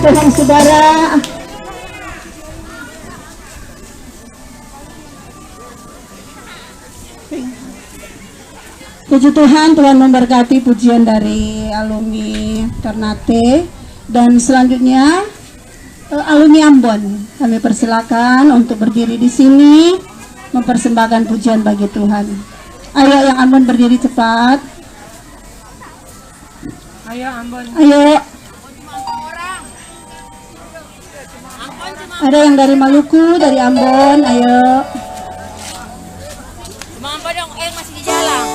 Tuhan saudara. Puji Tuhan, Tuhan memberkati pujian dari alumni Ternate. Dan selanjutnya alumni Ambon, kami persilakan untuk berdiri di sini mempersembahkan pujian bagi Tuhan. Ayo yang Ambon berdiri cepat. Ayo Ambon. Ayo. Ada yang dari Maluku, dari Ambon, ayo. Cuma Ambon dong, masih di jalan.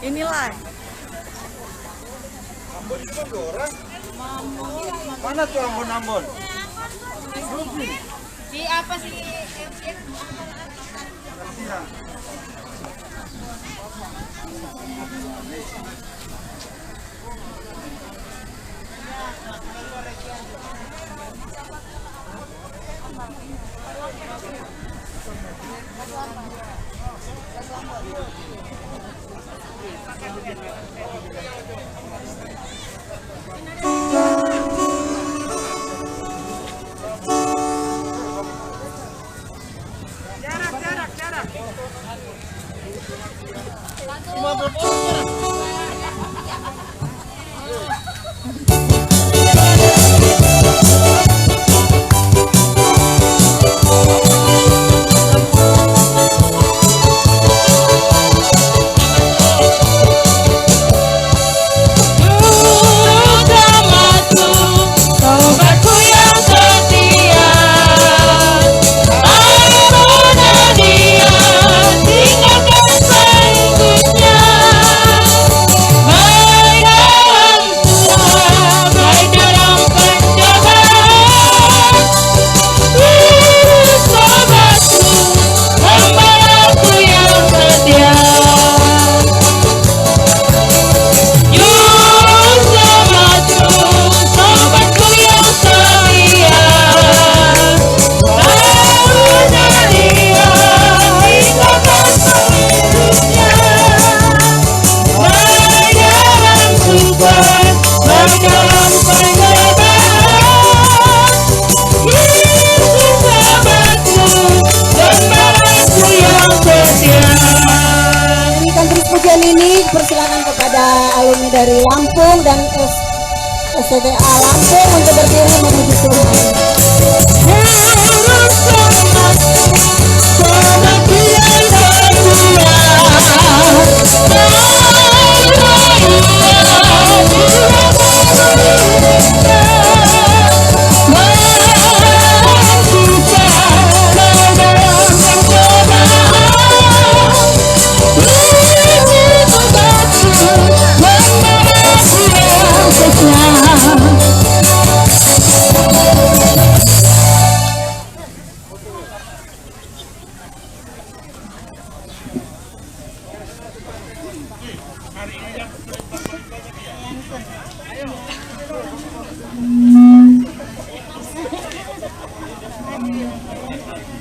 Inilah. Ambon cuma 2 orang. Mana tuh Ambon? Si apa sih? Jarak. Alumni dari Lampung dan STTA Lampung untuk berdiri memuji Tuhan.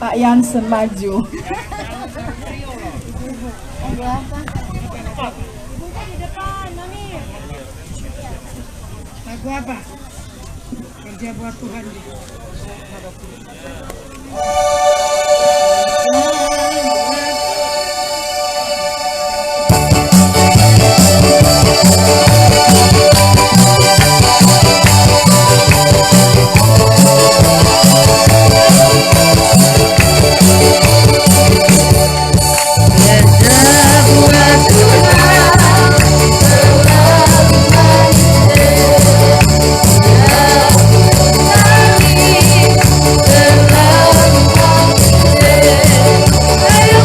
Pak Yansen maju. Lagu apa? Kerja buat Tuhan. Ayo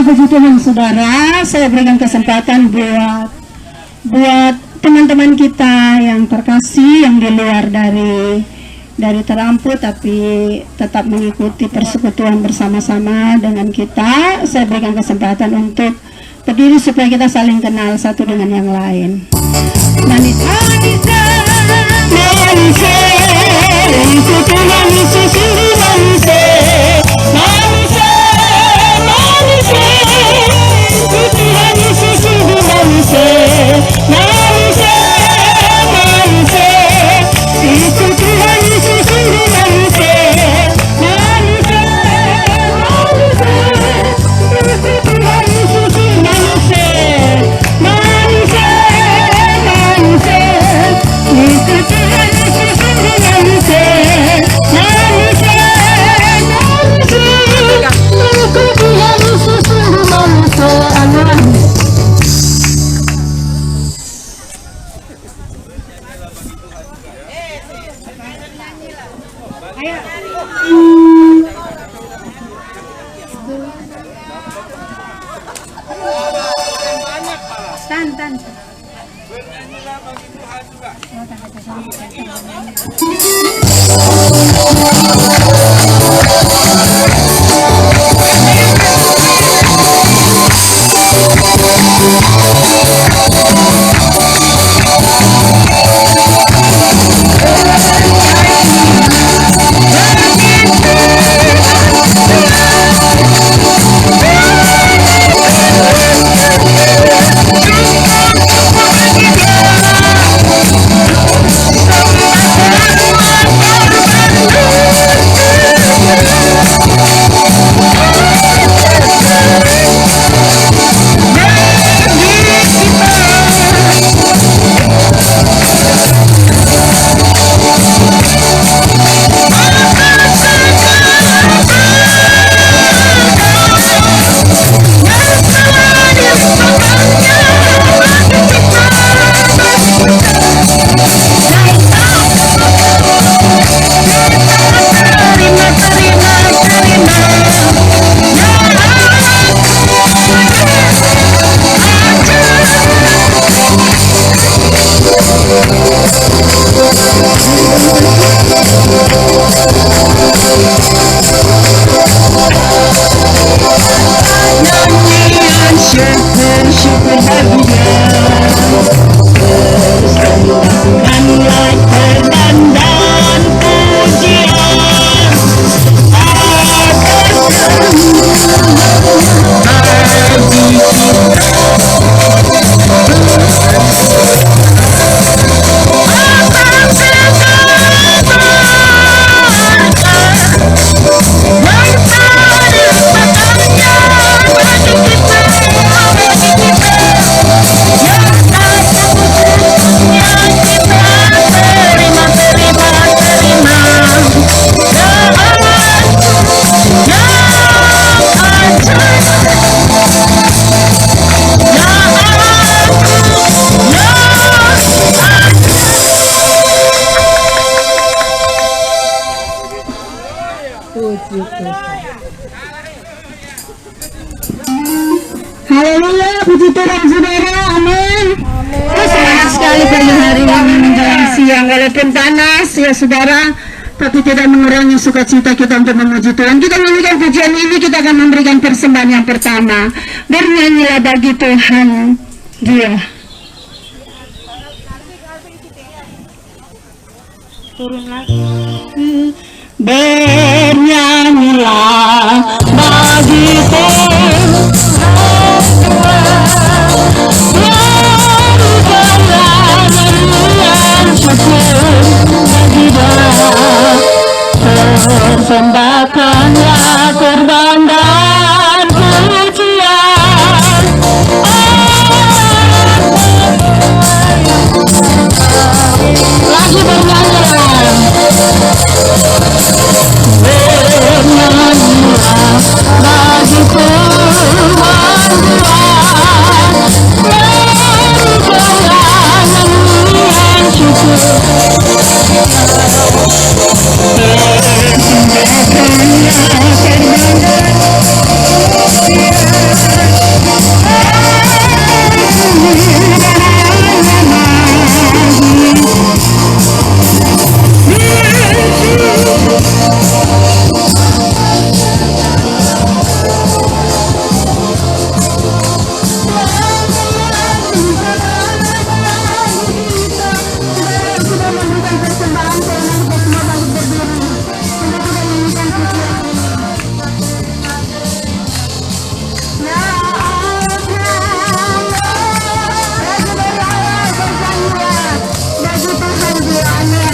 puji Tuhan saudara, saya berikan kesempatan buat teman-teman kita yang terkasih yang di luar dari Terampu tapi tetap mengikuti persekutuan bersama-sama dengan kita. Saya berikan kesempatan untuk berdiri supaya kita saling kenal satu dengan yang lain. Manusia, manusia, itu Tuhan Yesus sungguh manusia, manusia, manusia, itu Tuhan Yesus sungguh manusia, manusia, manusia, itu Tuhan Yesus sungguh manusia, manusia, manusia, itu Tuhan Yesus sungguh manusia, manusia, manusia, itu Tuhan Yesus sungguh manusia, manusia, manusia, itu Tuhan Yesus sungguh manusia. Tan. Bernyanyilah bagi Tuhan juga. Haleluya, puji Tuhan saudara, amin. Semangat sekali pada hari ini menjelang siang, walaupun panas ya saudara, tapi tidak mengurangi sukacita kita untuk memuji Tuhan. Kita menyanyikan pujian ini, kita akan memberikan persembahan yang pertama. Bernyanyilah bagi Tuhan Dia. Turun lagi. Bernyanyilah bagi Tuhan. Persembahkanlah korban dan pujian. Lagi bernyanyilah. Bernyanyilah bagi Tuhan. Berikanlah nyanyian syukur. Persembahkanlah korban dan pujian. persembahan keinginan kita semua bangkit berdiri. Kita tidak menyanyikan pujian ini. Ya Allah, bagi Tuhan dia, amin.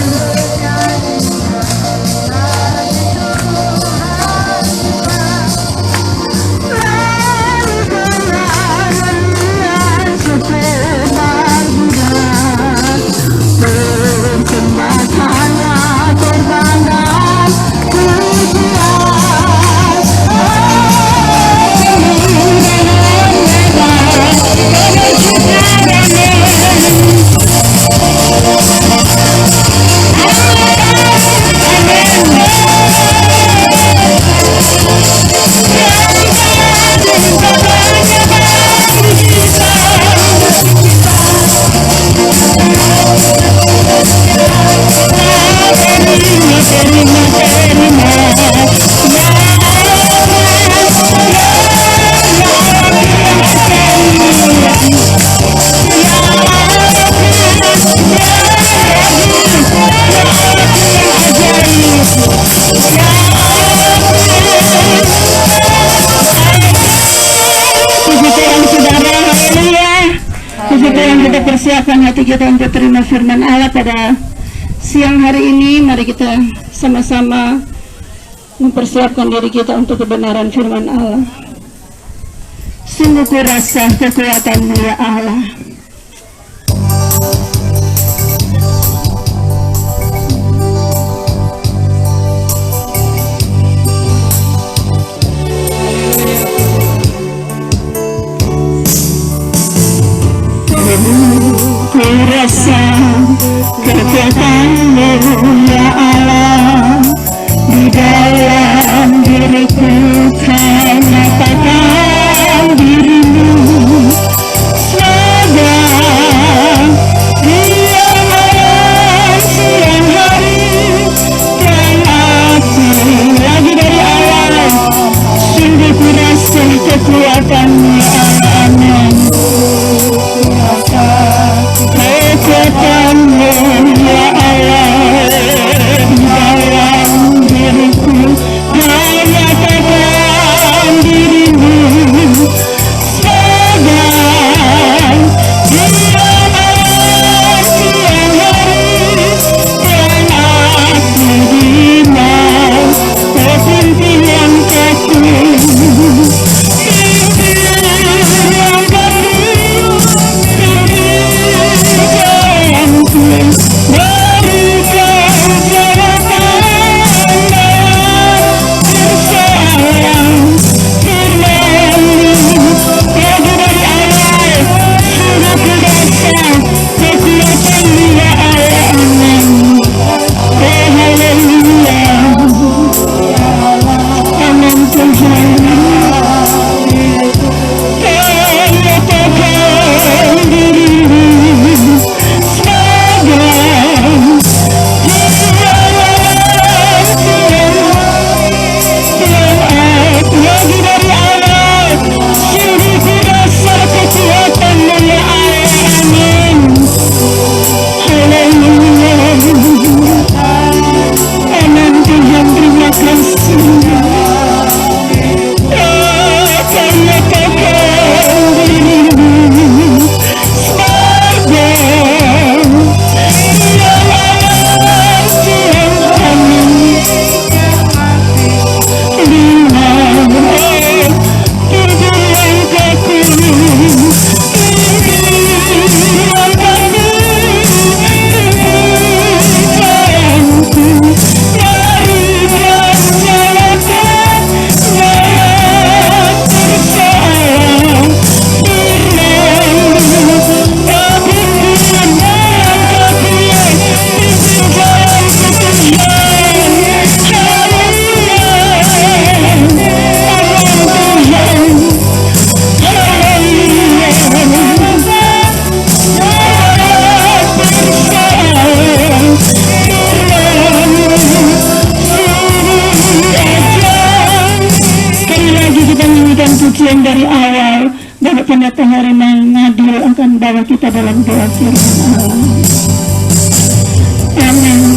Persiapkan hati kita untuk terima firman Allah pada siang hari ini. Mari kita sama-sama mempersiapkan diri kita untuk kebenaran firman Allah. Sungguh kurasa kekuatan-Mu ya Allah. Kurasa kekuatan-Mu ya Allah, di dalam diriku kau nyatakan diri-Mu. Sedang dia malam siang hari, dan aku lagi dari Allah. Sungguh kurasa kekuatan-Mu ya Allah, amin. Kekuatan-Mu ya Allah, dalam diriku kau nyatakan diri-Mu. Sedang dia malam siang hari, dan aku dimau kepimpinan kaki. Pujian dari awal, Bapak Pendeta Harimau Ngadil akan bawa kita dalam doa firman Allah. Amin.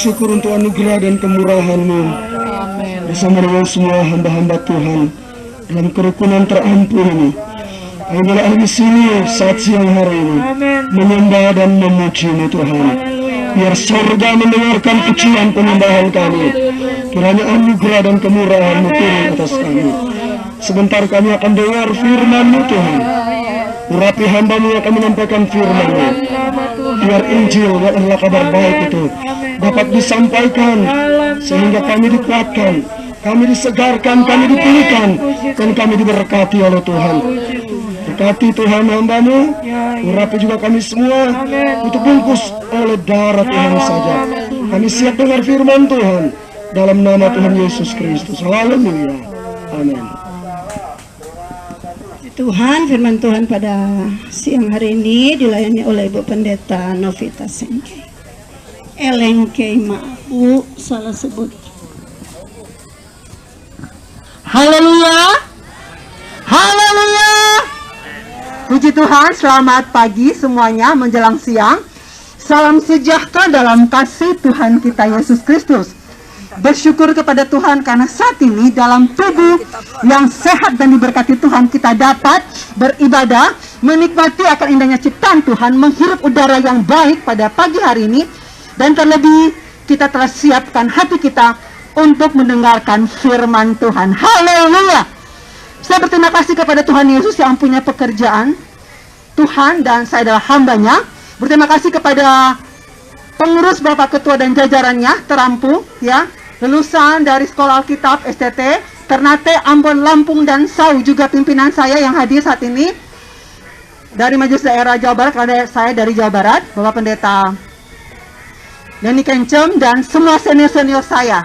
bersyukur untuk anugerah dan kemurahan-Mu bersama dengan semua hamba-hamba Tuhan dalam kerukunan terampun ini. Kami boleh ada di sini saat siang hari ini menyembah dan memuji-Mu Tuhan. Biar surga mendengarkan pujian penyembahan kami. Kiranya anugerah dan kemurahan-Mu turun atas kami. Sebentar kami akan dengar firman-Mu Tuhan. Urapi hamba-Mu yang akan menyampaikan firman-Mu. Biar Injil yang adalah kabar baik itu dapat disampaikan sehingga kami dikuatkan, kami disegarkan, kami dipulihkan, dan kami diberkati oleh Tuhan. Berkati Tuhan hamba-Mu, urapi juga kami semua untuk bungkus oleh darah Tuhan saja. Kami siap dengar firman Tuhan dalam nama Tuhan Yesus Kristus. Haleluya. Amin. Tuhan, firman Tuhan pada siang hari ini dilayani oleh Ibu Pendeta Novita Sengke. Elengke Maabu salah sebut. Haleluya. Haleluya. Puji Tuhan, selamat pagi semuanya menjelang siang. Salam sejahtera dalam kasih Tuhan kita Yesus Kristus. Bersyukur kepada Tuhan karena saat ini dalam tubuh yang sehat dan diberkati Tuhan kita dapat beribadah, menikmati akan indahnya ciptaan Tuhan, menghirup udara yang baik pada pagi hari ini, dan terlebih kita telah siapkan hati kita untuk mendengarkan firman Tuhan. Haleluya. Saya berterima kasih kepada Tuhan Yesus yang punya pekerjaan Tuhan dan saya adalah hambanya. Berterima kasih kepada pengurus Bapak Ketua dan jajarannya terampu ya, lulusan dari Sekolah Alkitab STT Ternate, Ambon, Lampung, dan Sau, juga pimpinan saya yang hadir saat ini dari Majelis Daerah Jawa Barat, karena saya dari Jawa Barat, Bapak Pendeta Denny Kencem, dan semua senior-senior saya.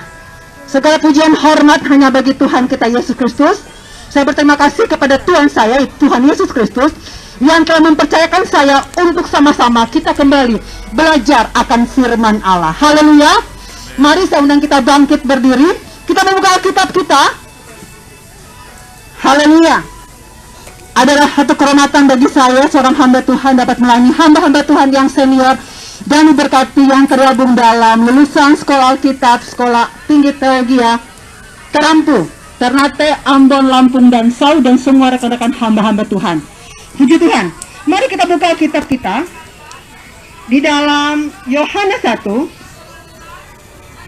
Segala pujian hormat hanya bagi Tuhan kita Yesus Kristus. Saya berterima kasih kepada Tuhan saya, Tuhan Yesus Kristus, yang telah mempercayakan saya untuk sama-sama kita kembali belajar akan firman Allah. Haleluya. Mari saya undang kita bangkit berdiri. Kita membuka Alkitab kita. Haleluya. Adalah satu kehormatan bagi saya, seorang hamba Tuhan, dapat melayani hamba-hamba Tuhan yang senior dan diberkati yang tergabung dalam lulusan Sekolah Alkitab, Sekolah Tinggi Teologi Terampu, Ternate, Ambon, Lampung, dan Sau, dan semua rekan-rekan hamba-hamba Tuhan. Puji Tuhan. Mari kita buka kitab kita di dalam Yohanes 1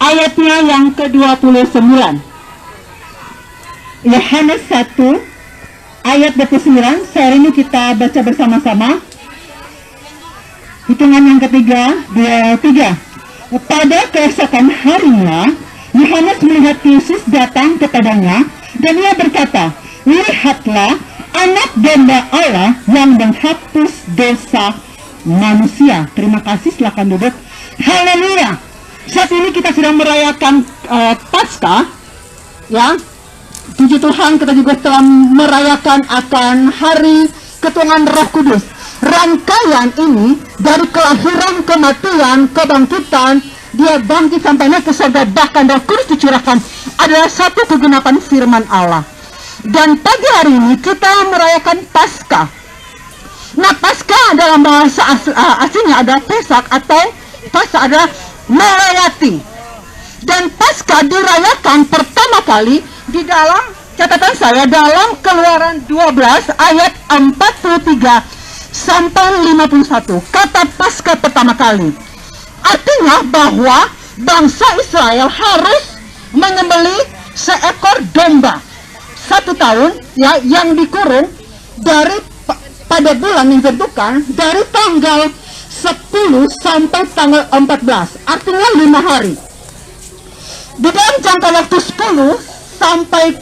ayatnya yang ke-29. Yohanes 1 ayat 29. Hari ini kita baca bersama-sama. Hitungan yang ketiga, 2, 3. Pada keesokan harinya, Yohanes melihat Yesus datang kepadanya, dan ia berkata, "Lihatlah, anak domba Allah yang menghapus dosa manusia." Terima kasih, silakan duduk. Haleluya. Saat ini kita sedang merayakan Paskah, ya. Puji Tuhan, kita juga telah merayakan akan hari ketuhanan Roh Kudus. Rangkaian ini dari kelahiran, kematian, kebangkitan, dia bangkit sampai naik ke surga, bahkan Roh Kudus dicurahkan, adalah satu kegenapan firman Allah. Dan pagi hari ini kita merayakan Paskah. Nah, Paskah dalam bahasa aslinya adalah Pesak, atau Paskah adalah melewati. Dan Paskah dirayakan pertama kali di dalam catatan saya dalam Keluaran 12 ayat 43 sampai 51. Kata Paskah pertama kali artinya bahwa bangsa Israel harus menyembelih seekor domba 1 tahun, ya, yang dikurung dari pada bulan yang ditentukan dari tanggal 10 sampai tanggal 14, artinya 5 hari. Di dalam jangka waktu 10 sampai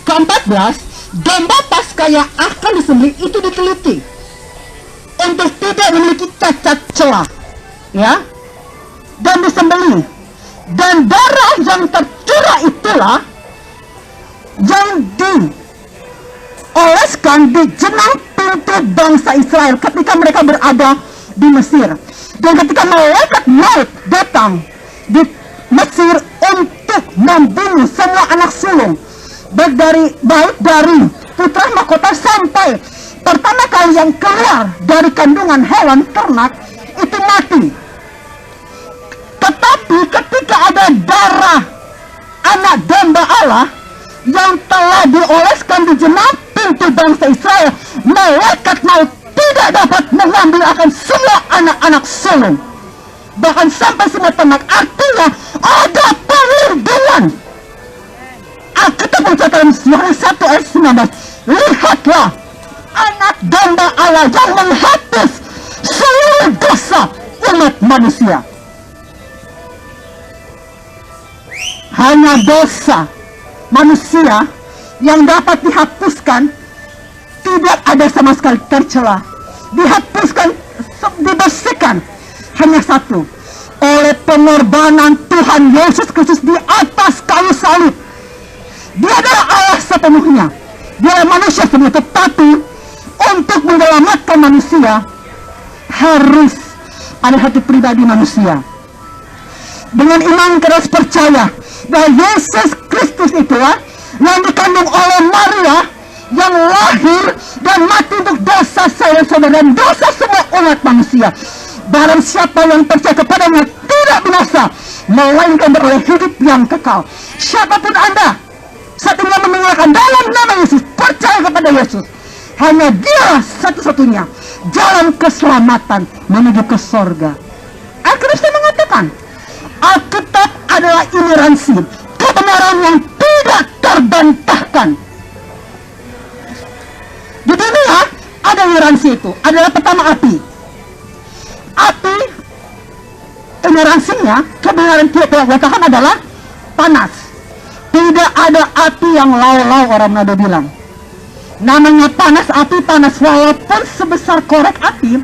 ke 14, domba Paskah yang akan disembelih itu diteliti untuk tidak memiliki cacat celah, ya, dan disembelih. Dan darah yang tercurah itulah yang dioleskan di jenang pintu bangsa Israel ketika mereka berada di Mesir. Dan ketika malaikat maut datang di Mesir untuk membunuh semua anak sulung, baik dari putra mahkota sampai pertama kali yang keluar dari kandungan hewan ternak, itu mati. Tetapi ketika ada darah anak domba Allah yang telah dioleskan di jemaat pintu bangsa Israel, malaikat maut tidak dapat mengambil akan semua anak-anak sulung, bahkan sampai semua ternak. Artinya ada perlindungan. Alkitab mencatat Yohanes 1 ayat 19, lihatlah anak domba Allah yang menghapus seluruh dosa umat manusia. Hanya dosa manusia yang dapat dihapuskan, tidak ada sama sekali tercela, dihapuskan, dibersihkan, hanya satu, oleh pengorbanan Tuhan Yesus Kristus di atas kayu salib. Dia adalah Allah sepenuhnya, dia adalah manusia sepenuhnya, tetapi untuk menyelamatkan manusia harus ada hati pribadi manusia. Dengan iman keras percaya bahwa Yesus Kristus itulah yang dikandung oleh Maria, yang lahir dan mati untuk dosa saya dan saudara dan dosa semua umat manusia. Barang siapa yang percaya kepadanya tidak binasa, melainkan beroleh hidup yang kekal. Siapapun Anda saat ini yang mendengarkan dalam nama Yesus, percaya kepada Yesus, hanya Dia satu-satunya jalan keselamatan menuju ke sorga. Alkitab mengatakan, Alkitab adalah ineransi, kebenaran yang tidak terbantahkan. Di dunia ada ineransi itu, adalah pertama api. Api, ineransinya, kebenaran tidak terbantahkan adalah panas. Tidak ada api yang lau-lau, orang Manado bilang. Namanya panas, api panas, walaupun sebesar korek api,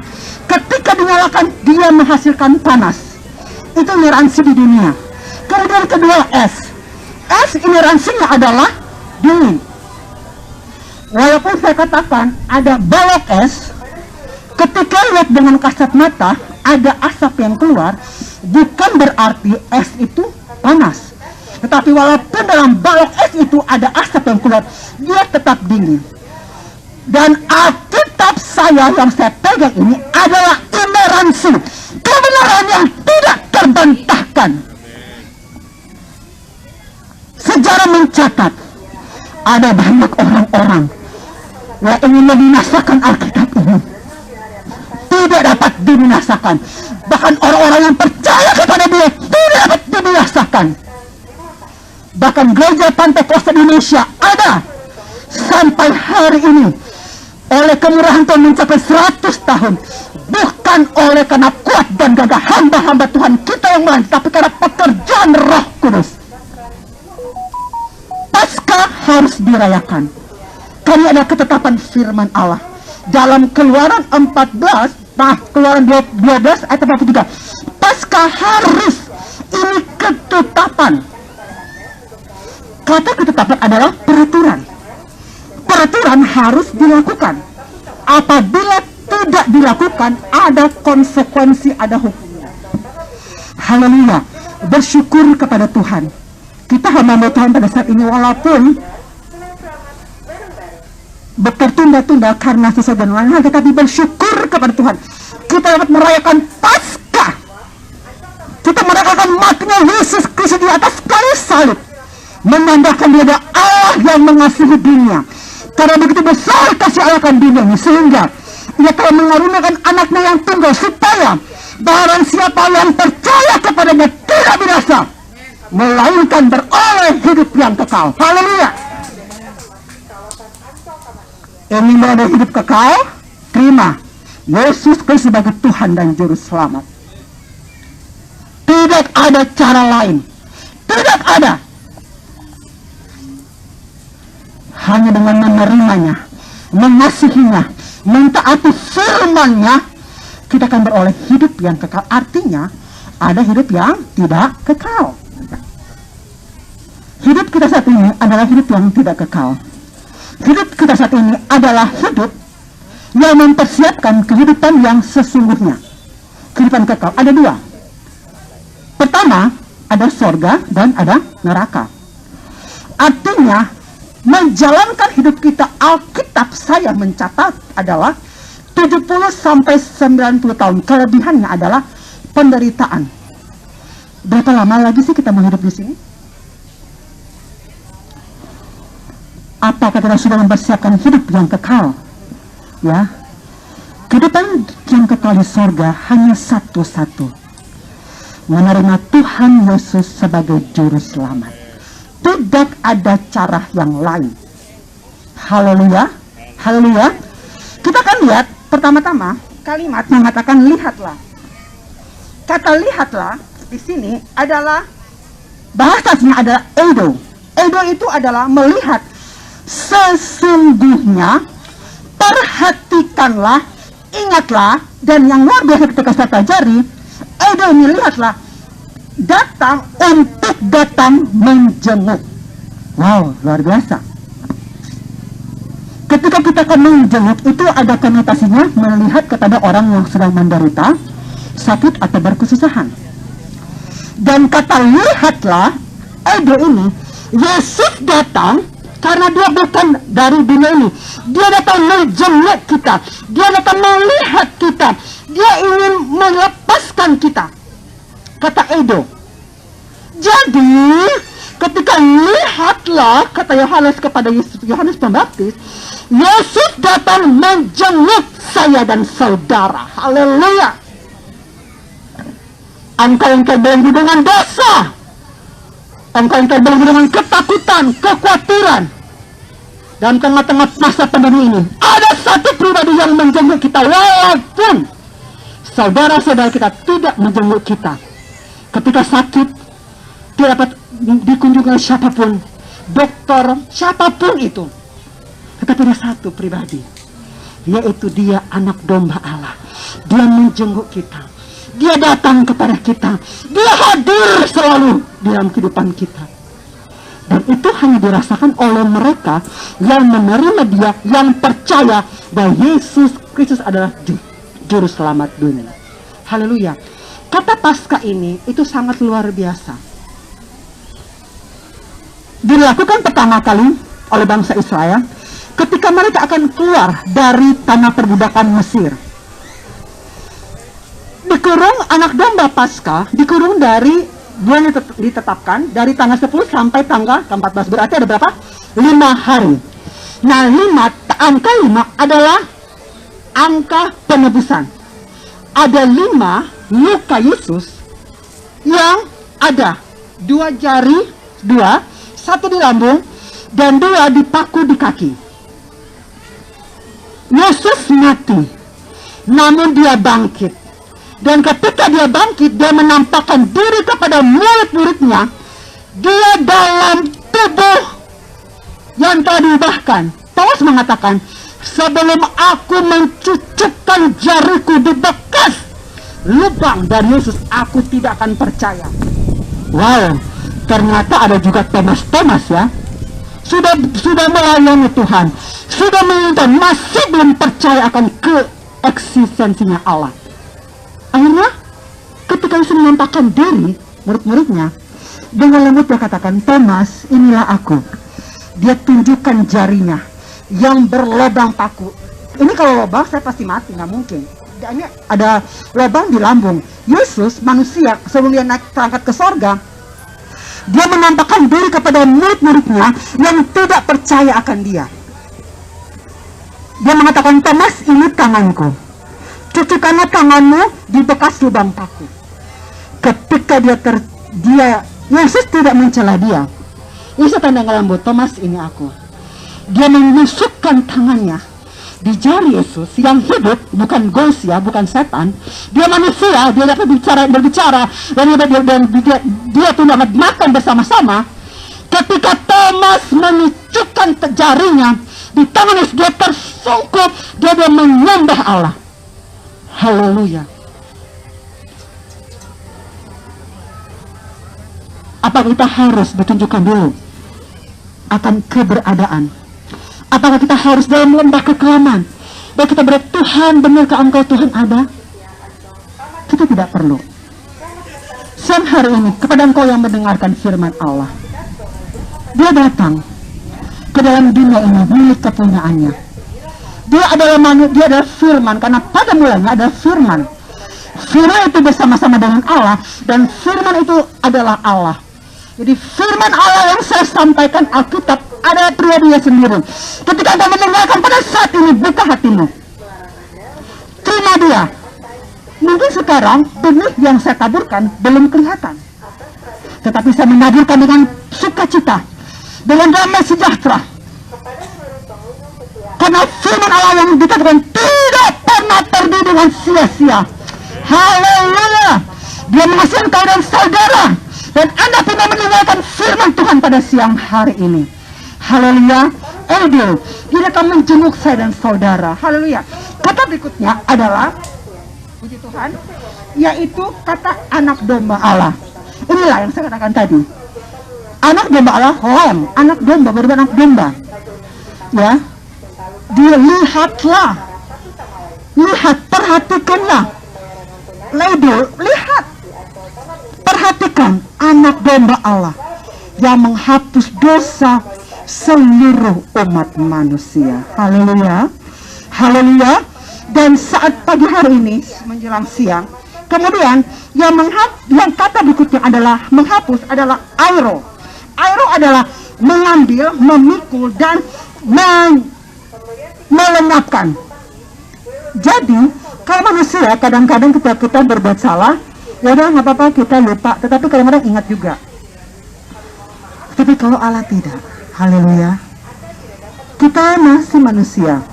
ketika dinyalakan dia menghasilkan panas. Itu ineransi di dunia. Kemudian kedua es. Es ineransinya adalah dingin. Walaupun saya katakan ada balok es, ketika lihat dengan kasat mata ada asap yang keluar, bukan berarti es itu panas. Tetapi walaupun dalam balok es itu ada asap yang keluar, dia tetap dingin. Dan Alkitab saya yang saya pegang ini adalah ineransi, kebenaran yang tidak terbantahkan. Sejarah mencatat ada banyak orang-orang yang ingin membinasakan Alkitab ini, tidak dapat dibinasakan. Bahkan orang-orang yang percaya kepada Dia tidak dapat dibinasakan. Bahkan gereja Pantai Kosta Indonesia ada sampai hari ini oleh kemurahan Tuhan mencapai 100 tahun, bukan oleh karena kuat dan gagah hamba-hamba Tuhan kita yang lain, tapi karena pekerjaan Roh Kudus. Paskah harus dirayakan. Kami ada ketetapan firman Allah dalam Keluaran 14, Keluaran 12 ayat 43. Paskah harus, ini ketetapan. Kata ketetapan adalah peraturan. Peraturan harus dilakukan. Apabila tidak dilakukan, ada konsekuensi, ada hukumnya. Haleluya. Bersyukur kepada Tuhan. Kita hamba Tuhan pada saat ini, walaupun bertunda-tunda karena sesuatu dan lain hal, tetapi bersyukur kepada Tuhan. Kita dapat merayakan Paskah. Kita merayakan matinya Yesus Kristus di atas kayu salib, menandakan Dia adalah Allah yang mengasihi dunia. Karena begitu besar kasih Allah akan dunia ini, sehingga Ia telah mengaruniakan anaknya yang tunggal, supaya barang siapa yang percaya kepadanya tidak binasa, melainkan beroleh hidup yang kekal. Haleluya. Ingin beroleh hidup kekal, terima Yesus Kristus sebagai Tuhan dan Juru Selamat. Tidak ada cara lain, tidak ada. Hanya dengan menerimanya, mengasihinya, mentaati firman-Nya, kita akan beroleh hidup yang kekal. Artinya ada hidup yang tidak kekal. Hidup kita saat ini adalah hidup yang tidak kekal. Hidup kita saat ini adalah hidup yang mempersiapkan kehidupan yang sesungguhnya. Kehidupan kekal ada dua. Pertama, ada sorga dan ada neraka. Artinya menjalankan hidup kita, Alkitab saya mencatat adalah 70 sampai 90 tahun. Kelebihannya adalah penderitaan. Berapa lama lagi sih kita mau hidup di sini? Apakah kita sudah mempersiapkan hidup yang kekal? Ya, kehidupan yang kekal di sorga hanya satu-satu, menerima Tuhan Yesus sebagai juru selamat. Tidak ada cara yang lain. Haleluya, haleluya. Kita akan lihat pertama-tama kalimat mengatakan lihatlah. Kata lihatlah di sini adalah bahasanya adalah edo. Edo itu adalah melihat. Sesungguhnya, perhatikanlah, ingatlah, dan yang luar biasa ketika saya pelajari, edo ini lihatlah, datang untuk datang menjenguk. Wow, luar biasa. Ketika kita akan menjenguk, itu ada konotasinya melihat kepada orang yang sedang menderita, sakit atau berkesusahan. Dan kata lihatlah, edo ini, Yesus datang karena dia bukan dari dunia ini. Dia datang menjenguk kita. Dia datang melihat kita. Dia ingin melepaskan kita. Kata edo. Jadi, ketika lihatlah, kata Yohanes kepada Yohanes Pembaptis, Yesus datang menjenguk saya dan saudara. Haleluya. Engkau yang terbelenggu dengan dosa, engkau yang terbelenggu dengan ketakutan, kekhawatiran. Dalam tengah-tengah masa pandemi ini, ada satu pribadi yang menjenguk kita, walaupun saudara-saudara kita tidak menjenguk kita. Ketika sakit, tidak dapat dikunjungi oleh siapapun, dokter, siapapun itu. Tetapi ada satu pribadi, yaitu dia anak domba Allah. Dia menjenguk kita. Dia datang kepada kita. Dia hadir selalu di dalam kehidupan kita. Dan itu hanya dirasakan oleh mereka yang menerima dia, yang percaya bahwa Yesus Kristus adalah juru selamat dunia. Haleluya. Kata Paskah ini itu sangat luar biasa. Dilakukan pertama kali oleh bangsa Israel ketika mereka akan keluar dari tanah perbudakan Mesir. Dikurung anak domba Paskah, dikurung dari bulan ditetapkan dari tanggal 10 sampai tanggal 14. Berarti ada berapa? 5 hari. Nah, angka 5 adalah angka penebusan. Ada 5 luka Yesus yang ada 2 jari, 1 di lambung dan 2 dipaku di kaki. Yesus mati, namun dia bangkit. Dan ketika dia bangkit, dia menampakkan diri kepada murid-muridnya. Dia dalam tubuh yang telah diubahkan. Paulus mengatakan, sebelum aku mencucukkan jariku di bekas lubang dari Yesus, aku tidak akan percaya. Wow, ternyata ada juga Thomas ya. Sudah melayani Tuhan, sudah meminta, masih belum percaya akan keeksistensinya Allah. Akhirnya ketika Yesus menampakkan diri murid-muridnya, dengan lembut dia katakan, Thomas, inilah aku. Dia tunjukkan jarinya yang berlubang paku. Ini kalau lubang saya pasti mati, nggak mungkin. Dan ini ada lubang di lambung. Yesus manusia sebelum dia naik terangkat ke sorga, dia menampakkan diri kepada murid-muridnya yang tidak percaya akan dia. Dia mengatakan, Thomas, ini tanganku. Cucukkanlah tanganmu di bekas lubang paku. Ketika Yesus tidak mencela dia. Yesus tanda lambut, Thomas, ini aku. Dia menusukkan tangannya di jari Yesus yang hidup, bukan ghost ya, bukan setan. Dia manusia, dia dapat berbicara dan dia tuh dapat makan bersama-sama. Ketika Thomas menunjukkan jarinya di tangan Yesus, dia tersungkup, dia menyembah Allah. Haleluya. Apakah kita harus bertunjukkan dulu akan keberadaan? Apakah kita harus dalam lembah kekelaman dan kita berkata, Tuhan, benarkah Engkau Tuhan ada? Kita tidak perlu. Siang hari ini kepada engkau yang mendengarkan firman Allah, dia datang ke dalam dunia ini milik kepunyaannya. Dia adalah firman, karena pada mulanya ada firman. firman itu bersama-sama dengan Allah, dan firman itu adalah Allah. Jadi firman Allah yang saya sampaikan Alkitab ada pribadinya sendiri. Ketika Anda mendengarkan pada saat ini, buka hatimu, terima dia. Mungkin sekarang benih yang saya taburkan belum kelihatan, tetapi saya menaburkan dengan sukacita, dengan damai sejahtera. Karena firman Allah yang dikatakan tidak pernah pergi dengan sia-sia. Haleluya. Dia mengasihi kau dan saudara. Dan Anda pernah mendengarkan firman Tuhan pada siang hari ini. Haleluya. Edo, dia akan menjenguk saya dan saudara. Haleluya. Kata berikutnya adalah, puji Tuhan, yaitu kata anak domba Allah. Inilah yang saya katakan tadi. Anak domba Allah, lamb, anak domba, berarti anak domba. Ya. Dilihatlah, lihat, perhatikanlah, lihat, perhatikan anak domba Allah yang menghapus dosa seluruh umat manusia. Haleluya, haleluya. Dan saat pagi hari ini menjelang siang, kemudian yang kata berikutnya adalah menghapus adalah airo. Airo adalah mengambil, memikul, dan melenyapkan. Jadi kalau manusia kadang-kadang ketika kita berbuat salah, ya udah nggak apa-apa, kita lupa, tetapi kadang-kadang ingat juga. Tapi kalau Allah tidak, haleluya, kita masih manusia.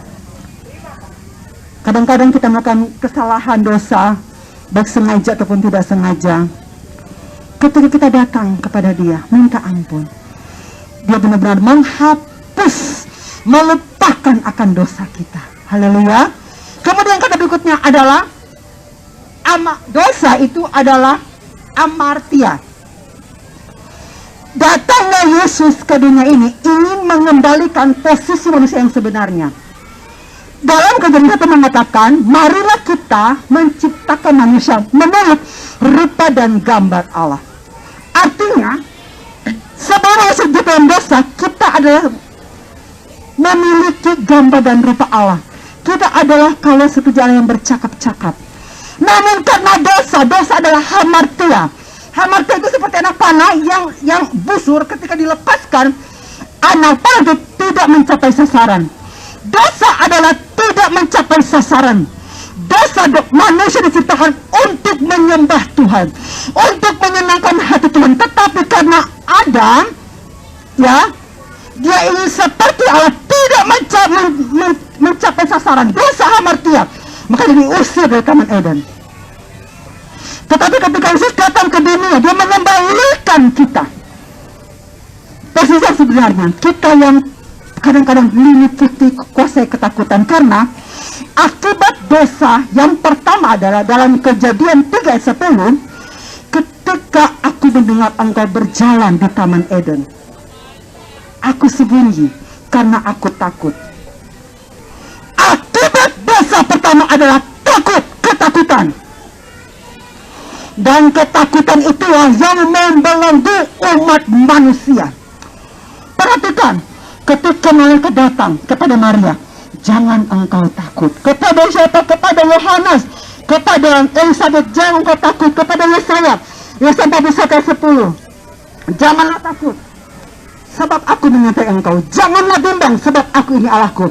Kadang-kadang kita melakukan kesalahan, dosa, baik sengaja ataupun tidak sengaja. Ketika kita datang kepada Dia, minta ampun, Dia benar-benar menghapus, melupakan akan dosa kita. Haleluya. Kemudian kata berikutnya adalah dosa itu adalah amartia. Datangnya Yesus ke dunia ini ingin mengembalikan posisi manusia yang sebenarnya. Dalam Kejadian 1 mengatakan, marilah kita menciptakan manusia menurut rupa dan gambar Allah. Artinya, sebelum Yesus dalam dosa, kita adalah memiliki gambar dan rupa Allah. Kita adalah kalau seperti Allah yang bercakap-cakap. Namun karena dosa adalah hamartia. Hamartia itu seperti anak panah yang busur, ketika dilepaskan, anak panah itu tidak mencapai sasaran. Dosa adalah tidak mencapai sasaran. Manusia diciptakan untuk menyembah Tuhan, untuk menyenangkan hati Tuhan. Tetapi karena Adam, ya, dia ingin seperti Allah, tidak mencapai sasaran. Dosa hamartia, maka dia diusir dari Taman Eden. Tetapi ketika Yesus datang ke dunia, Dia mengembalikan kita. Persisnya sebenarnya kita yang kadang-kadang diliputi kuasai ketakutan, karena akibat dosa yang pertama adalah dalam Kejadian 3 ayat 10, ketika aku mendengar engkau berjalan di Taman Eden, aku sembunyi karena aku takut. Akibat dosa pertama adalah ketakutan. Dan ketakutan itulah yang membelenggu umat manusia. Perhatikan, ketika malaikat datang kepada Maria, jangan engkau takut. Kepada siapa? Kepada Yohanes, kepada Elisabeth, jangan engkau takut. Kepada Yesaya 41 janganlah takut, sebab aku menyertai engkau. Janganlah bimbang, sebab aku ini Allahku.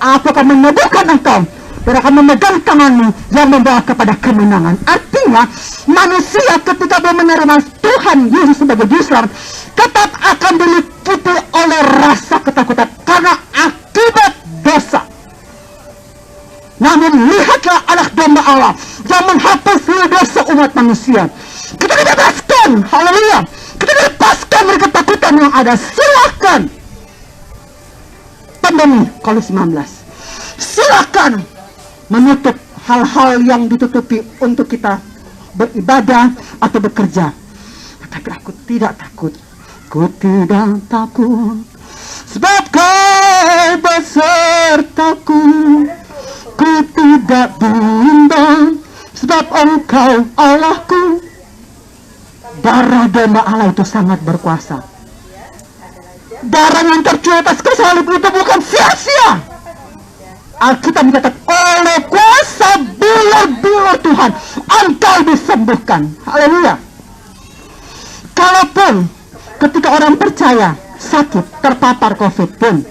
Aku akan meneguhkan engkau dan akan memegang tanganmu yang membawa kepada kemenangan. Artinya, manusia ketika dia menerima Tuhan Yesus sebagai Juru Selamat, tetap akan diliputi oleh rasa ketakutan karena akibat dosa. Namun lihatlah anak domba Allah yang menghapus seluruh dosa umat manusia. Kita bebaskan, haleluya. Kita lepaskan dari ketakutan yang ada. Silakan pandemi COVID-19, silakan menutup hal-hal yang ditutupi untuk kita beribadah atau bekerja. Tetapi aku tidak takut. Ku tidak takut, sebab Kau besertaku. Ku tidak bimbang, sebab Engkau Allahku. Darah domba Allah itu sangat berkuasa. Darah yang tercurah atas kayu salib itu bukan sia-sia. Alkitab mencatat, oh oleh kuasa bilur-bilur Tuhan, engkau disembuhkan. Haleluya. Kalaupun ketika orang percaya sakit, terpapar COVID pun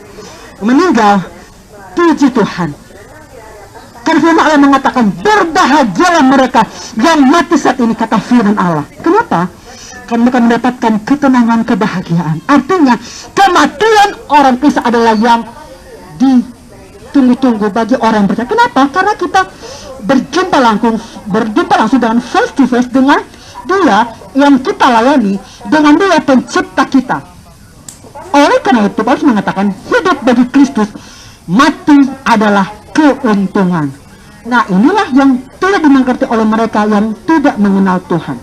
meninggal, puji Tuhan. Karena firman Allah mengatakan, berbahagialah mereka yang mati saat ini, kata firman Allah. Kenapa? Karena mereka mendapatkan ketenangan, kebahagiaan. Artinya, kematian orang Kristen adalah yang ditunggu-tunggu bagi orang percaya. Kenapa? Karena kita berjumpa langsung dengan face to face dengan Dia yang kita layani, dengan Dia pencipta kita. Oleh karena itu, Paulus mengatakan, hidup bagi Kristus, mati adalah keuntungan. Nah, inilah yang tidak dimengerti oleh mereka yang tidak mengenal Tuhan.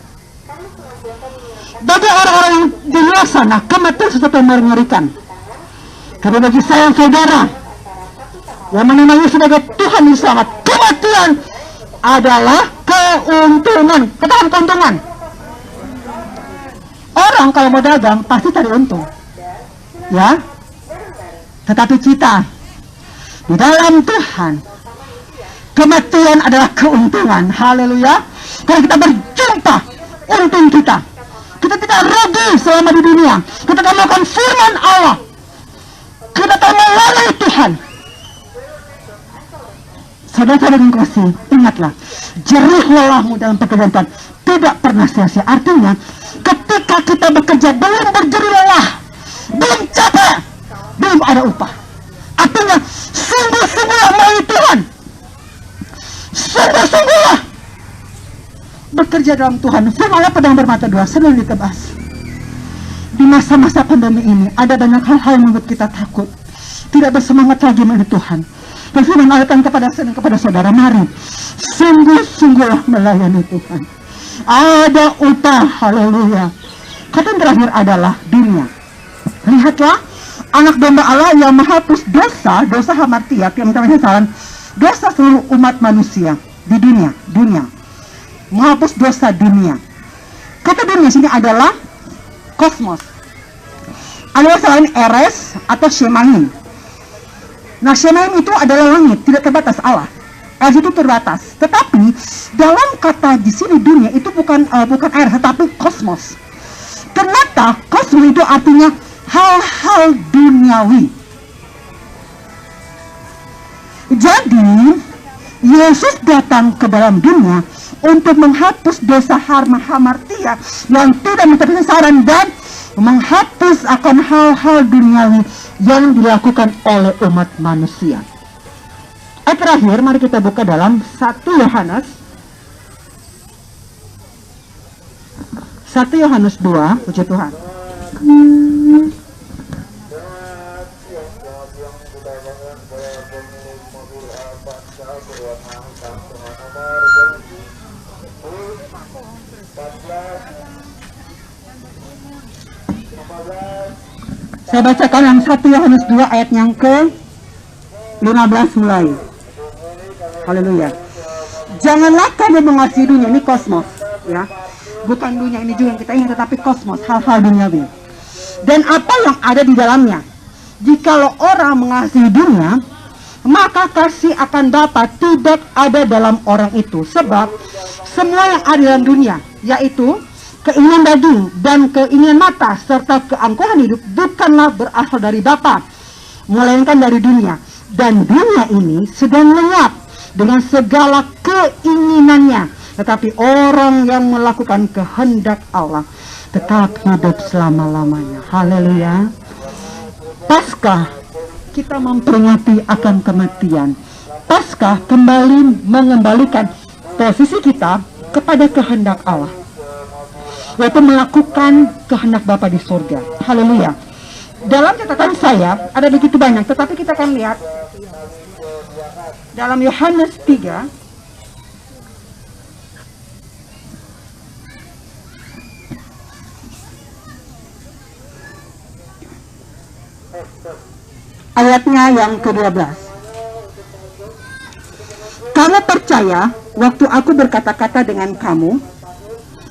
Bagi orang-orang yang di luar sana, kematian sesuatu yang mengerikan. Tapi bagi saya, saudara, yang mengenal sebagai Tuhan yang selamat, kematian adalah keuntungan. Katakan keuntungan. Orang kalau mau dagang pasti cari untung, ya. Tetapi kita di dalam Tuhan, kematian adalah keuntungan. Haleluya. Kalau kita berjumpa, untung kita. Kita tidak rugi selama di dunia. Kita akan melakukan firman Allah. Kita akan melayani Tuhan. Saudara-saudara yang kasih, ingatlah, jerih lelahmu dalam pekerjaan Tuhan tidak pernah sia-sia. Artinya, ketika kita bekerja belum berjerih lelah, belum capek, belum ada upah. Artinya, sungguh-sungguhlah melayani Tuhan. Sungguh-sungguhlah bekerja dalam Tuhan. Firman Allah pedang bermata dua, selalu ditebas. Di masa-masa pandemi ini, ada banyak hal-hal yang membuat kita takut, tidak bersemangat lagi melayani Tuhan. Dan firman Allah kepada saudara, mari sungguh-sungguhlah melayani Tuhan. Ada upah, haleluya. Kata yang terakhir adalah dunia. Lihatlah, anak domba Allah yang menghapus dosa hamartia, yang menjadi saran dosa seluruh umat manusia di dunia. Menghapus dosa dunia. Kata dunia sini adalah kosmos. Ada selain Eres atau Shemaim. Nah, Shemaim itu adalah langit, tidak terbatas Allah. Eres itu terbatas. Tetapi dalam kata di sini dunia itu bukan Eres, tetapi kosmos. Ternyata kosmos itu artinya hal-hal duniawi. Jadi Yesus datang ke dalam dunia untuk menghapus dosa hamartia yang tidak mencapai sasaran dan menghapus akan hal-hal duniawi yang dilakukan oleh umat manusia. Terakhir, mari kita buka dalam 1 Yohanes 2, puji Tuhan. Saya bacakan yang 1 Yohanes 2 ayat yang ke-15 mulai. Haleluya. Janganlah kamu mengasihi dunia, ini kosmos, ya. Bukan dunia ini juga yang kita ingat, tetapi kosmos, hal-hal duniawi. Dan apa yang ada di dalamnya. Jikalau orang mengasihi dunia, maka kasih akan Bapa tidak ada dalam orang itu. Sebab semua yang ada dalam dunia, yaitu keinginan daging dan keinginan mata serta keangkuhan hidup, bukanlah berasal dari Bapa, melainkan dari dunia. Dan dunia ini sedang lenyap dengan segala keinginannya. Tetapi orang yang melakukan kehendak Allah tetap hidup selama-lamanya. Haleluya. Paskah kita memperingati akan kematian. Paskah kembali mengembalikan posisi kita kepada kehendak Allah, yaitu melakukan kehendak Bapa di surga. Haleluya. Dalam catatan saya ada begitu banyak, tetapi kita akan lihat dalam Yohanes 3 ayatnya yang ke-12. Kamu percaya waktu aku berkata-kata dengan kamu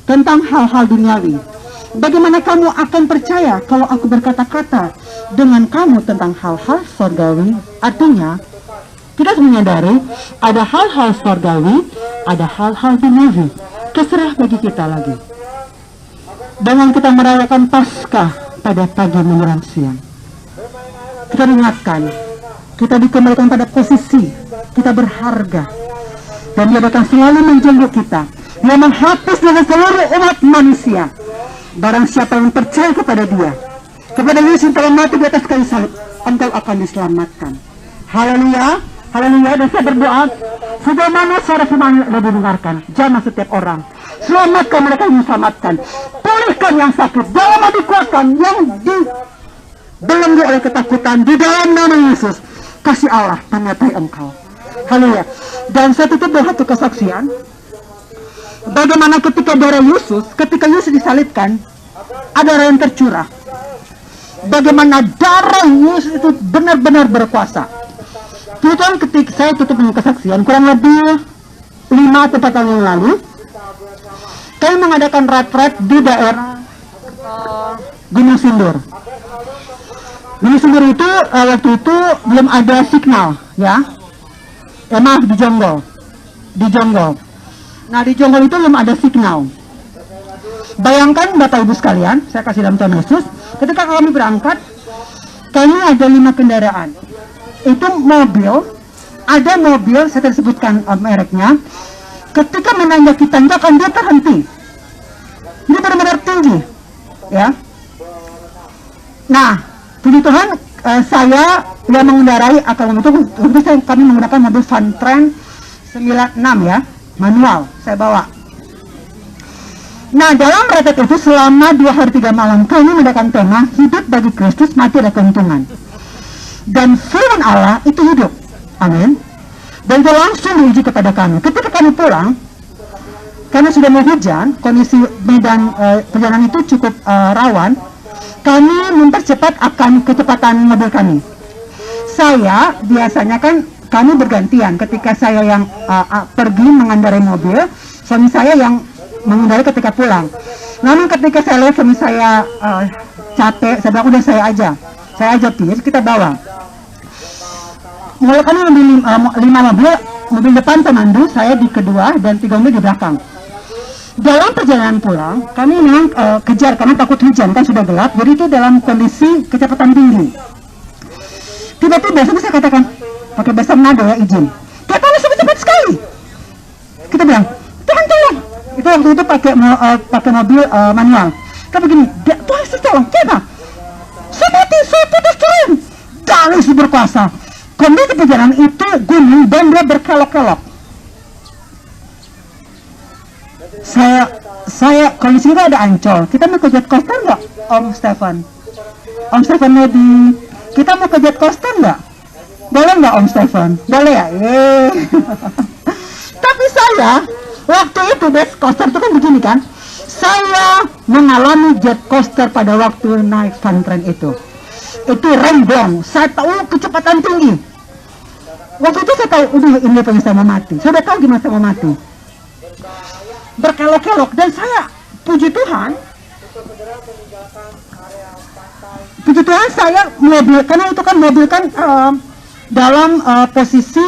tentang hal-hal duniawi. Bagaimana kamu akan percaya kalau aku berkata-kata dengan kamu tentang hal-hal surgawi? Artinya, Kita harus menyadari ada hal-hal surgawi, ada hal-hal duniawi. Terserah bagi kita lagi. Dengan kita merayakan Paskah pada pagi menjelang siang, kita ingatkan, kita dikembalikan pada posisi kita berharga, dan Dia akan selalu menjenguk kita. Dia menghapus dengan seluruh umat manusia. Barang siapa yang percaya kepada Dia, kepada Yesus yang telah mati di atas kayu salib, engkau akan diselamatkan. Haleluya, haleluya. Dan saya berdoa, sebagaimana suara firman yang didengarkan, jamah setiap orang. Selamatkan mereka yang diselamatkan, pulihkan yang sakit, dalam dikuatkan yang dibelenggu oleh ketakutan, di dalam nama Yesus. Kasih Allah menyertai engkau. Haleluya. Dan saya tutup dengan satu kesaksian. Bagaimana ketika darah Yesus, ketika Yesus disalibkan, ada darah yang tercurah. Bagaimana darah Yesus itu benar-benar berkuasa. Tuhan, ketika saya tutup dengan kesaksian, kurang lebih 5 atau 4 tahun yang lalu, kami mengadakan retret di daerah Gunung Sindur. Gunung Sindur itu waktu itu belum ada signal, ya. Maaf, di Jonggol. Nah, di Jonggol itu belum ada signal. Bayangkan Bapak Ibu sekalian, saya kasih dalam Tuhan Yesus, ketika kami berangkat, kami ada 5 kendaraan. Itu mobil, ada mobil, saya tidak sebutkan mereknya, ketika menanjaki tanjakan dia terhenti. Ini benar-benar tinggi, ya. Nah, puji Tuhan, saya yang mengendarai akal itu kami menggunakan mobil Van Tren 96, ya, manual, saya bawa. Nah, dalam retret itu selama 2 hari 3 malam kami mengadakan tema hidup bagi Kristus, mati ada keuntungan. Dan firman Allah itu hidup, amin. Dan itu langsung diuji kepada kami. Ketika kami pulang, karena sudah mau hujan, kondisi medan perjalanan itu cukup rawan, kami mempercepat akan kecepatan mobil kami. Saya biasanya kan kami bergantian, ketika saya yang pergi mengendarai mobil, suami saya yang mengendarai ketika pulang. Namun ketika saya lihat suami saya capek, saya bilang udah saya aja Pir, kita bawa. Mulai kami ambil 5 mobil depan pemandu, saya di kedua dan 3 mobil di belakang. Dalam perjalanan pulang, kami memang kejar karena takut hujan, kan sudah gelap, jadi itu dalam kondisi kecepatan tinggi. Tiba-tiba saya katakan, pakai bahasa Manado ya, izin. Kenapa lu cepat sekali? Kita bilang, Tuhan tolong. Itu waktu itu pakai mobil manual. Kita begini, Tuhan tolong, kenapa? Saya mati, saya putus tren. Dan Yesus berkuasa. Kondisi perjalanan itu gunung dan dia berkelok-kelok. Saya kondisinya ada Ancol. Kita mau ke jet coaster nggak, Om Stefan? Om Stefan mau kita mau ke jet coaster nggak? Boleh nggak Om Stefan? Boleh ya? Tapi saya waktu itu jet coaster itu kan begini kan? Saya mengalami jet coaster pada waktu naik Van Tren itu remblong. Saya tahu kecepatan tinggi. Waktu itu saya tahu, udah ini pengen saya mau mati. Saya udah tahu gimana saya mau mati. Berkelok-kelok, dan saya puji Tuhan saya mobil, karena itu kan mobil kan dalam posisi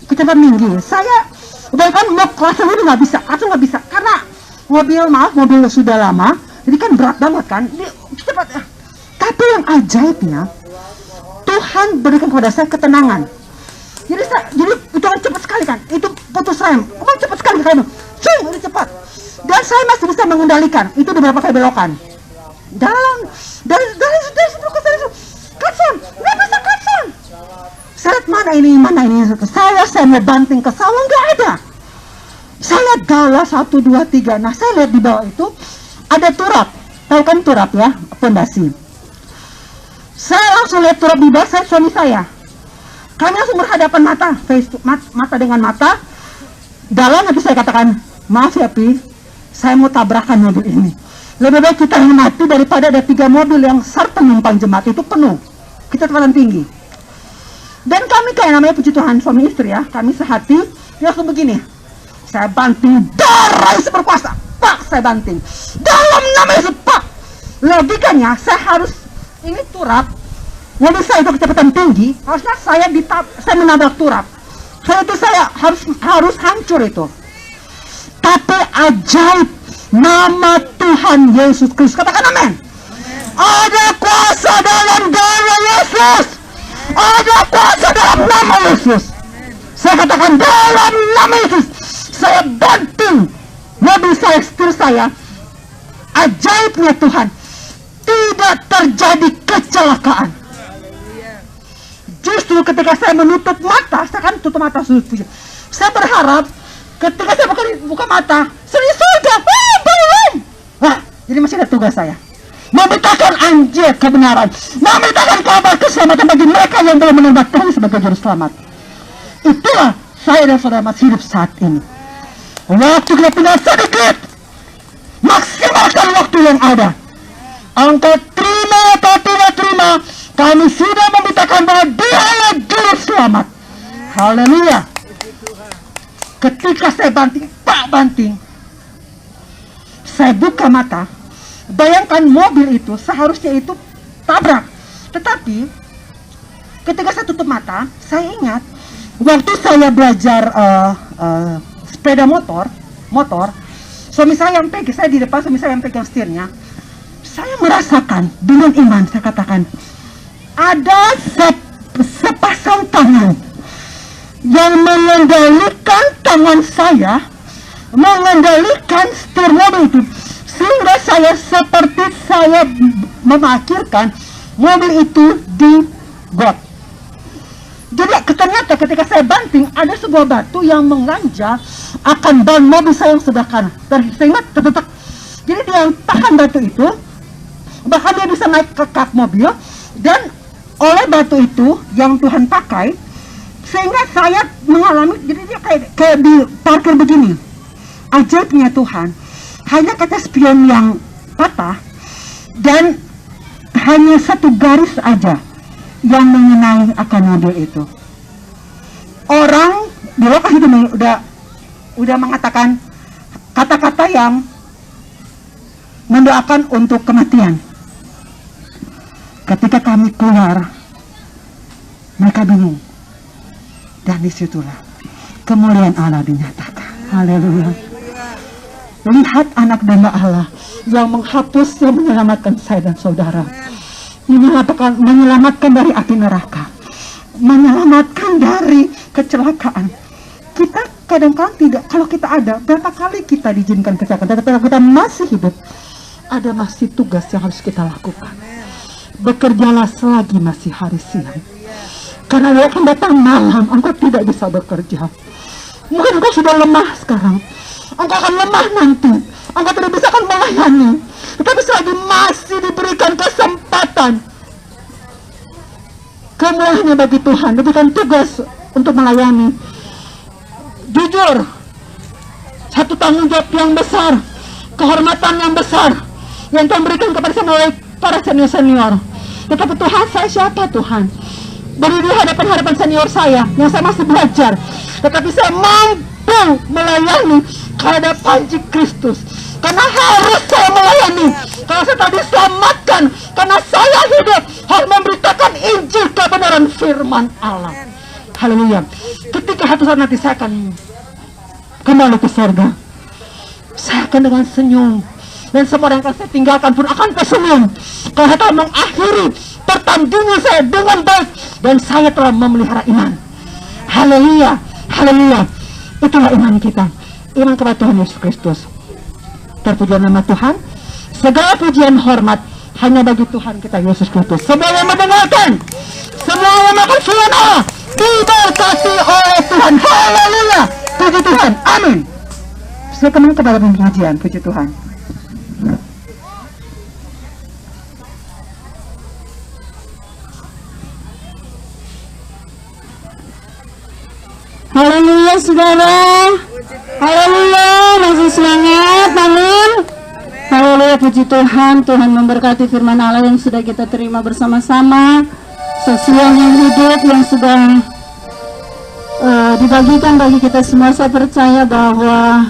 kecepatan tinggi. Saya udah kan mau kelas ini nggak bisa karena mobil sudah lama, jadi kan berat banget kan. Cepat. Tapi yang ajaibnya, Tuhan berikan kepada saya ketenangan. Jadi itu kan cepat sekali kan, itu putus rem, cepat sekali kan, udah cepat. Dan saya masih bisa mengendalikan, itu beberapa kali belokan. Dari klakson, nggak bisa klakson. Seret mana ini. Saya mau banting ke sawah, nggak ada. Saya gala 1, 2, 3. Nah, saya lihat di bawah itu ada turap, tahu kan turap ya, pondasi. Saya langsung lihat turap di bawah, suami saya. Kami langsung berhadapan mata dengan mata. Dalam hati saya katakan, maaf ya Pi, saya mau tabrakan mobil ini. Lebih baik kita yang mati daripada ada 3 mobil yang penumpang jemaat itu penuh. Kita kecepatan tinggi. Dan kami kayak namanya puji Tuhan suami istri ya, kami sehati, dia langsung begini. Saya banting darah Yesus berkuasa. Pak, saya banting. Dalam nama Yesus, Pak. Logikanya saya harus ini turap mobil saya itu kecepatan tinggi, harusnya saya menabrak turap. Saya harus hancur itu. Tapi ajaib, nama Tuhan Yesus Kristus, katakan amin. Ada kuasa dalam darah Yesus. Ada kuasa dalam nama Yesus. Saya katakan dalam nama Yesus, saya banting mobil saya, setir saya. Ajaibnya Tuhan, tidak terjadi kecelakaan. Justru ketika saya menutup mata, saya kan tutup mata, saya berharap ketika saya buka mata, serius surga, belum. Wah, jadi masih ada tugas saya, memberitakan Injil kebenaran, memberitakan kabar keselamatan bagi mereka yang belum menerima Tuhan sebagai juru selamat. Itulah saya dan saudara masih hidup saat ini. Waktu kita tinggal sedikit, maksimalkan waktu yang ada. Engkau terima atau tidak terima, kami sudah memberitakan bahwa Dia adalah juru selamat. Haleluya. Ketika saya banting, saya buka mata, bayangkan mobil itu seharusnya itu tabrak. Tetapi ketika saya tutup mata, saya ingat waktu saya belajar sepeda motor, suami saya yang pegang, saya di depan, suami saya yang pegang setirnya. Saya merasakan dengan iman, saya katakan, ada sepasang tangan yang mengendalikan tangan saya, mengendalikan setir mobil itu, sehingga saya seperti saya memakhirkan mobil itu di got. Jadi ternyata ketika saya banting, ada sebuah batu yang menganjak akan ban mobil saya yang sebelah kanan. Sehingga terdetak. Jadi dia tahan batu itu, bahkan dia bisa naik ke kap mobil, dan oleh batu itu yang Tuhan pakai, sehingga saya mengalami, jadi dia kayak di parkir begini. Ajaibnya Tuhan, hanya kaca spion yang patah, dan hanya satu garis aja yang mengenai akan mobil itu. Orang di lokasi itu udah mengatakan kata-kata yang mendoakan untuk kematian. Ketika kami keluar, mereka bingung, dan disitulah kemuliaan Allah dinyatakan. Haleluya. Lihat anak domba Allah yang menghapus, yang menyelamatkan saya dan saudara, menyelamatkan dari api neraka, menyelamatkan dari kecelakaan. Kita kadang-kadang tidak, kalau kita ada, berapa kali kita diizinkan kecelakaan, tetapi kalau kita masih hidup, ada masih tugas yang harus kita lakukan. Bekerjalah selagi masih hari siang, karena dia akan datang malam, engkau tidak bisa bekerja. Mungkin engkau sudah lemah sekarang, engkau akan lemah nanti, engkau tidak bisa akan melayani. Tetapi selagi masih diberikan kesempatan, kemuliaannya bagi Tuhan, diberikan tugas untuk melayani. Jujur, satu tanggung jawab yang besar, kehormatan yang besar yang Tuhan berikan kepada saya melalui para senior-senior. Tetapi Tuhan, saya siapa Tuhan? Beri di hadapan senior saya yang saya masih belajar, tetapi saya mampu melayani kehadapan Kristus. Karena harus saya melayani, karena saya tadi diselamatkan, karena saya hidup harus memberitakan Injil kebenaran firman Allah. Haleluya. Ketika satu saat nanti saya akan kembali ke surga, saya akan dengan senyum, dan semua yang akan saya tinggalkan pun akan tersenyum, karena saya telah mengakhiri pertandingan saya dengan baik, dan saya telah memelihara iman. Haleluya. Haleluya. Itulah iman kita, iman kepada Tuhan Yesus Kristus. Terpujilah nama Tuhan. Segala pujian hormat hanya bagi Tuhan kita Yesus Kristus. Semua yang mendengarkan, semua yang makan firman Allah, diberkati oleh Tuhan. Haleluya. Puji Tuhan. Amin. Saya kembali kepada pengajian. Puji Tuhan. Haleluya saudara. Haleluya, masih semangat. Amin. Haleluya, puji Tuhan. Tuhan memberkati firman Allah yang sudah kita terima bersama-sama, sesuai yang hidup yang sudah dibagikan bagi kita semua. Saya percaya bahwa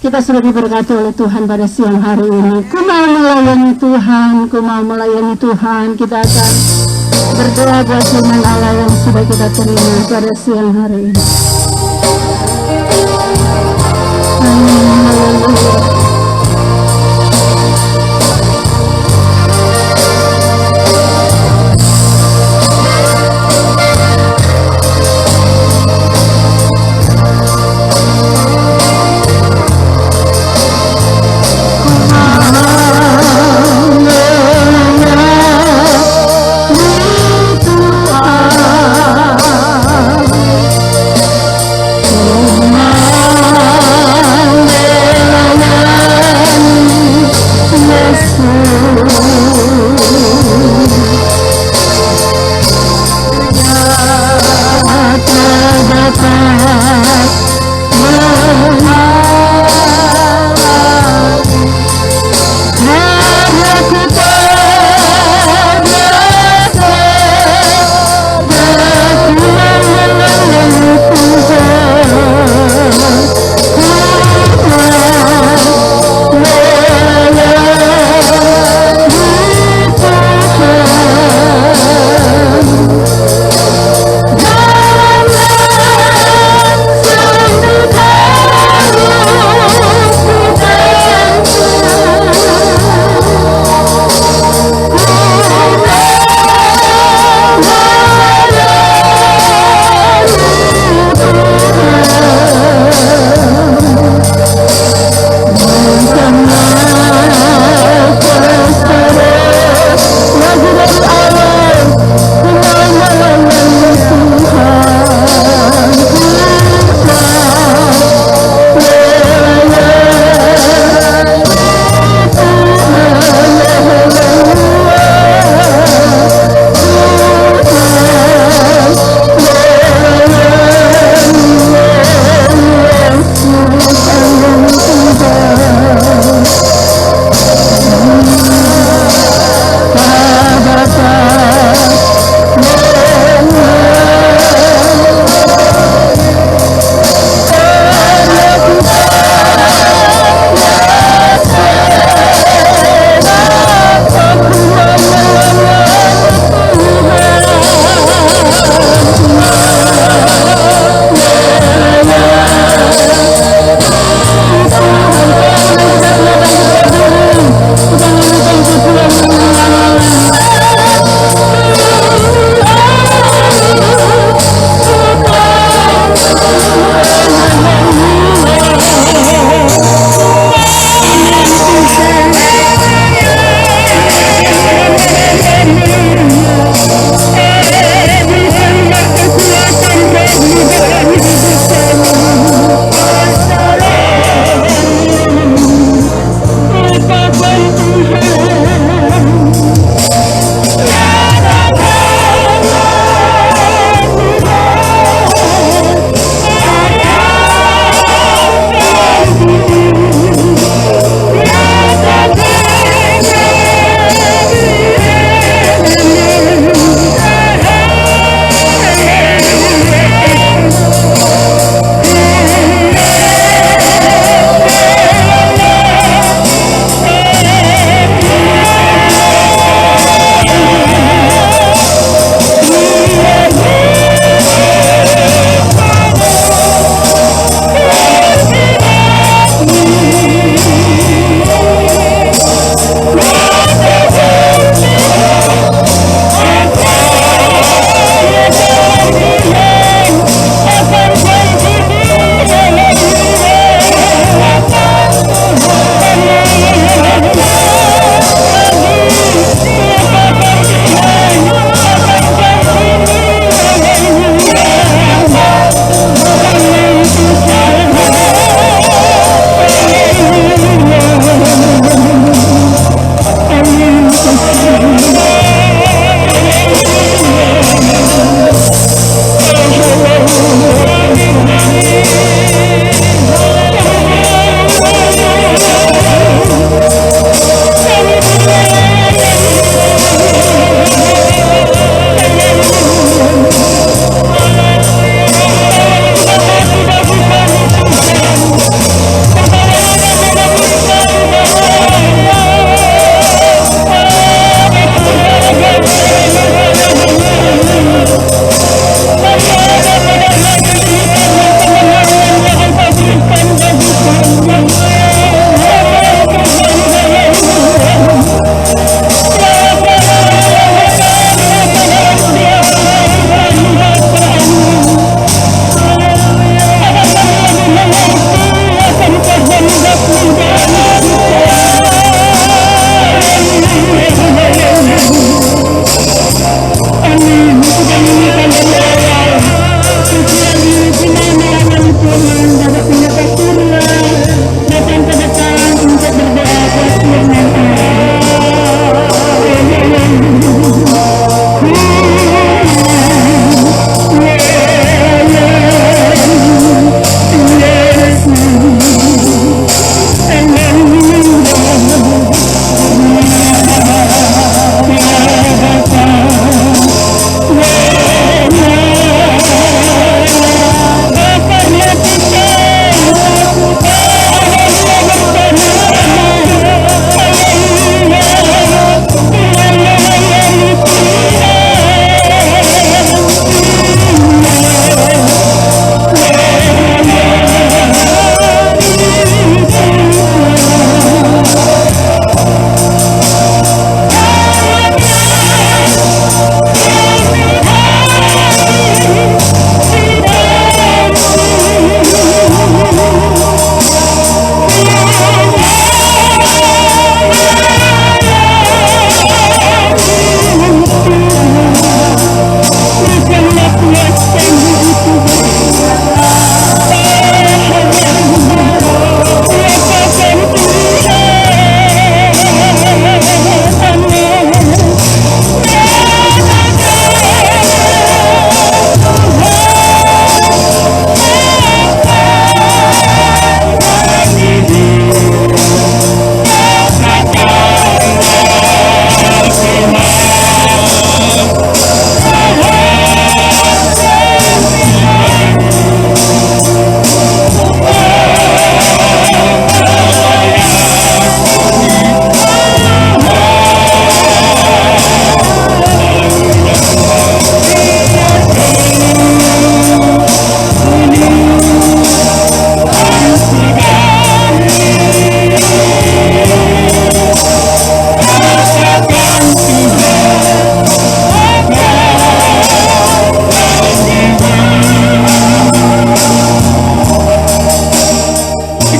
kita sudah diberkati oleh Tuhan pada siang hari ini. Ku mau melayani Tuhan, ku mau melayani Tuhan. Kita akan berdoa buat firman Allah yang sudah kita terima pada siang hari ini. Amin. Haleluya.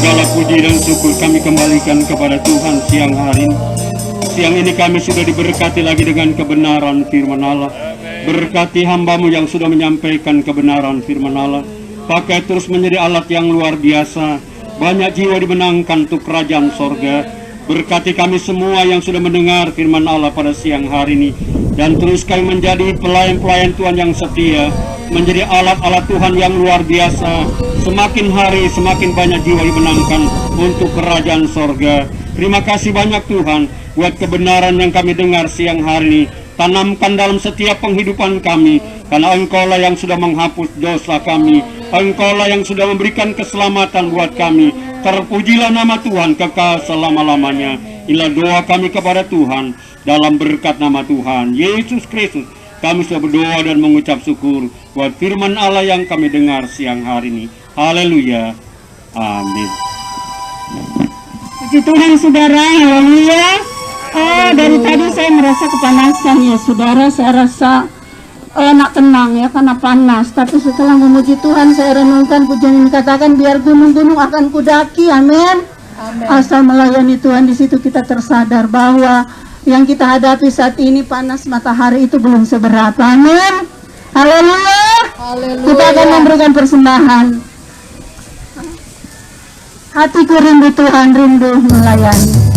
Segala puji dan syukur kami kembalikan kepada Tuhan siang hari ini. Siang ini kami sudah diberkati lagi dengan kebenaran firman Allah. Berkati hamba-Mu yang sudah menyampaikan kebenaran firman Allah. Pakai terus menjadi alat yang luar biasa. Banyak jiwa dimenangkan untuk kerajaan sorga. Berkati kami semua yang sudah mendengar firman Allah pada siang hari ini. Dan terus kami menjadi pelayan-pelayan Tuhan yang setia. Menjadi alat-alat Tuhan yang luar biasa. Semakin hari semakin banyak jiwa dimenangkan untuk kerajaan sorga. Terima kasih banyak Tuhan buat kebenaran yang kami dengar siang hari ini. Tanamkan dalam setiap penghidupan kami, karena Engkaulah yang sudah menghapus dosa kami. Engkaulah yang sudah memberikan keselamatan buat kami. Terpujilah nama Tuhan kekal selama-lamanya. Inilah doa kami kepada Tuhan dalam berkat nama Tuhan Yesus Kristus. Kami sudah berdoa dan mengucap syukur buat firman Allah yang kami dengar siang hari ini. Haleluya. Amin. Puji Tuhan saudara, haleluya. Dari tadi saya merasa kepanasan ya saudara, saya rasa enak tenang ya karena panas. Tapi setelah memuji Tuhan saya renungkan pujian ini katakan biar gunung-gunung akan kudaki, amin. Asal melayani Tuhan di situ kita tersadar bahwa yang kita hadapi saat ini panas matahari itu belum seberapa, amin. Haleluya. Kita akan memberikan persembahan. Hatiku rindu Tuhan, rindu melayani.